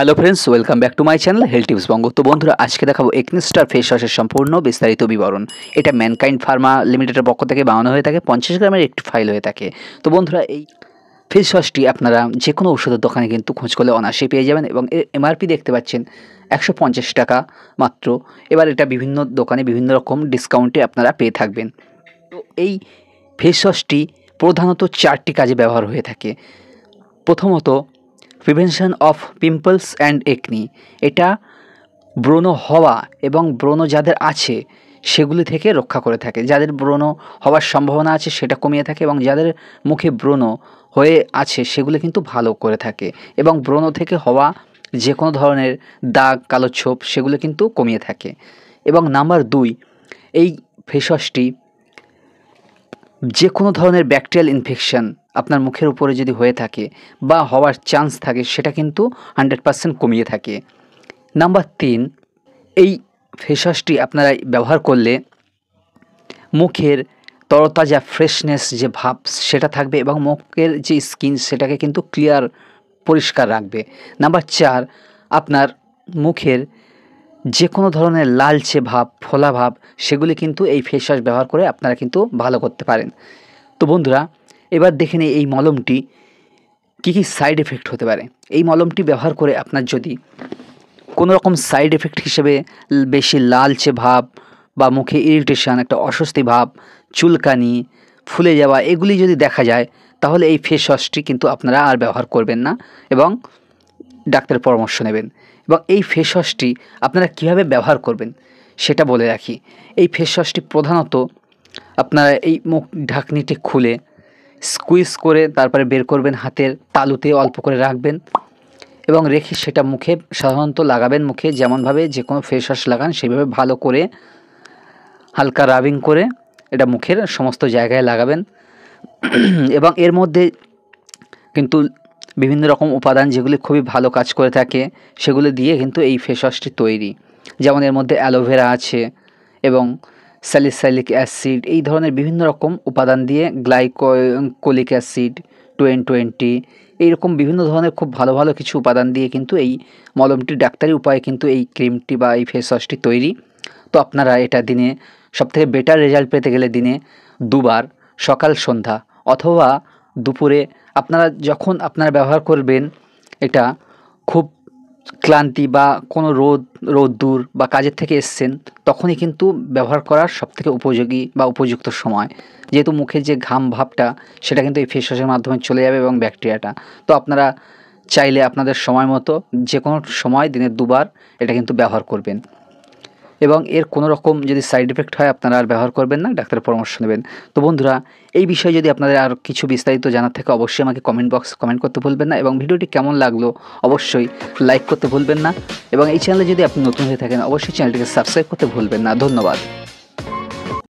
Hello friends, welcome back to my channel health tips Banga. তো বন্ধুরা, আজকে দেখাবো acnestar ফেস ওয়াশের সম্পূর্ণ বিস্তারিত বিবরণ। এটা ম্যানকাইন্ড ফার্মা লিমিটেডের পক্ষ থেকে বানানো হয়ে থাকে, 50 গ্রামের একটি ফাইল হয়ে থাকে। তো বন্ধুরা, এই ফেস ওয়াশটি আপনারা যে কোনো ওষুধের দোকানে কিন্তু খোঁজ করলে অনায়াসেই পেয়ে যাবেন এবং এর এমআরপি দেখতে পাচ্ছেন 150 টাকা মাত্র। এবার এটা বিভিন্ন দোকানে বিভিন্ন রকম ডিসকাউন্টে আপনারা পেয়ে থাকবেন। তো এই ফেস ওয়াশটি প্রধানত 4টি কাজে ব্যবহার হয়ে থাকে। প্রথমত, prevention of pimples and acne. এটা ব্রণ হওয়া এবং ব্রণ যাদের আছে সেগুলি থেকে রক্ষা করে থাকে। যাদের ব্রণ হওয়ার সম্ভাবনা আছে সেটা কমিয়ে থাকে এবং যাদের মুখে ব্রণ হয়ে আছে সেগুলি কিন্তু ভালো করে থাকে এবং ব্রণ থেকে হওয়া যে কোনো ধরনের দাগ, কালো ছোপ সেগুলো কিন্তু কমিয়ে থাকে। এবং নাম্বার 2, এই ফেস ওয়াশটি যে কোনো ধরনের ব্যাকটেরিয়াল ইনফেকশন আপনার মুখের উপরে যদি হয়ে থাকে বা হওয়ার চান্স থাকে সেটা কিন্তু 100% কমিয়ে থাকে। নাম্বার 3, এই ফেস ওয়াশটি আপনারা ব্যবহার করলে মুখের তরতাজা ফ্রেশনেস যে ভাব সেটা থাকবে এবং মুখের যে স্কিন সেটাকে কিন্তু ক্লিয়ার, পরিষ্কার রাখবে। নাম্বার 4, আপনার মুখের যে কোনো ধরনের লালচে ভাব, ফোলা ভাব সেগুলি কিন্তু এই ফেস ওয়াশ ব্যবহার করে আপনারা কিন্তু ভালো করতে পারেন। তো বন্ধুরা, এবার দেখে নিই এই মলমটি কী কী সাইড এফেক্ট হতে পারে। এই মলমটি ব্যবহার করে আপনার যদি কোনো রকম সাইড এফেক্ট হিসেবে বেশি লালচে ভাব বা মুখে ইরিটেশন, একটা অস্বস্তি ভাব, চুলকানি, ফুলে যাওয়া এগুলি যদি দেখা যায় তাহলে এই ফেস ওয়াশটি কিন্তু আপনারা আর ব্যবহার করবেন না এবং ডাক্তারের পরামর্শ নেবেন। এবং এই ফেস ওয়াশটি আপনারা কীভাবে ব্যবহার করবেন সেটা বলে রাখি। এই ফেস ওয়াশটি প্রধানত আপনারা এই মুখ ঢাকনিটি খুলে স্কুইজ করে তারপরে বের করবেন, হাতের তালুতে অল্প করে রাখবেন এবং রেখে সেটা মুখে সাধারণত লাগাবেন। মুখে যেমনভাবে যে কোনো ফেস ওয়াশ লাগান সেইভাবে ভালো করে হালকা রাবিং করে এটা মুখের সমস্ত জায়গায় লাগাবেন। এবং এর মধ্যে কিন্তু বিভিন্ন রকম উপাদান যেগুলি খুবই ভালো কাজ করে থাকে সেগুলো দিয়ে কিন্তু এই ফেস ওয়াশটি তৈরি। যেমন এর মধ্যে অ্যালোভেরা আছে এবং স্যালিসাইলিক অ্যাসিড, এই ধরনের বিভিন্ন রকম উপাদান দিয়ে গ্লাইকোলিক অ্যাসিড 20 এইরকম বিভিন্ন ধরনের খুব ভালো ভালো কিছু উপাদান দিয়ে কিন্তু এই মলমটি ডাক্তারি উপায়ে কিন্তু এই ক্রিমটি বা এই ফেস ওয়াশটি তৈরি। তো আপনারা এটা দিনে সবথেকে বেটার রেজাল্ট পেতে গেলে দিনে 2 বার, সকাল সন্ধ্যা অথবা দুপুরে, আপনারা যখন আপনারা ব্যবহার করবেন এটা খুব ক্লান্তি বা কোনো রোদ্দুর বা কাজের থেকে এসছেন তখনই কিন্তু ব্যবহার করার সবথেকে উপযোগী বা উপযুক্ত সময়। যেহেতু মুখের যে ঘাম ভাবটা সেটা কিন্তু এই ফেস ওয়াশের মাধ্যমে চলে যাবে এবং ব্যাকটেরিয়াটা। তো আপনারা চাইলে আপনাদের সময় মতো যে কোনো সময় দিনে 2 বার এটা কিন্তু ব্যবহার করবেন এবং এর কোনো রকম যদি সাইড এফেক্ট হয় আপনারা আর ব্যবহার করবেন না, ডাক্তারের পরামর্শ নেবেন। তো বন্ধুরা, এই বিষয়ে যদি আপনাদের আর কিছু বিস্তারিত জানার থাকে অবশ্যই আমাকে কমেন্ট করতে ভুলবেন না এবং ভিডিওটি কেমন লাগলো অবশ্যই লাইক করতে ভুলবেন না এবং এই চ্যানেলে যদি আপনি নতুন হয়ে থাকেন অবশ্যই চ্যানেলটিকে সাবস্ক্রাইব করতে ভুলবেন না। ধন্যবাদ।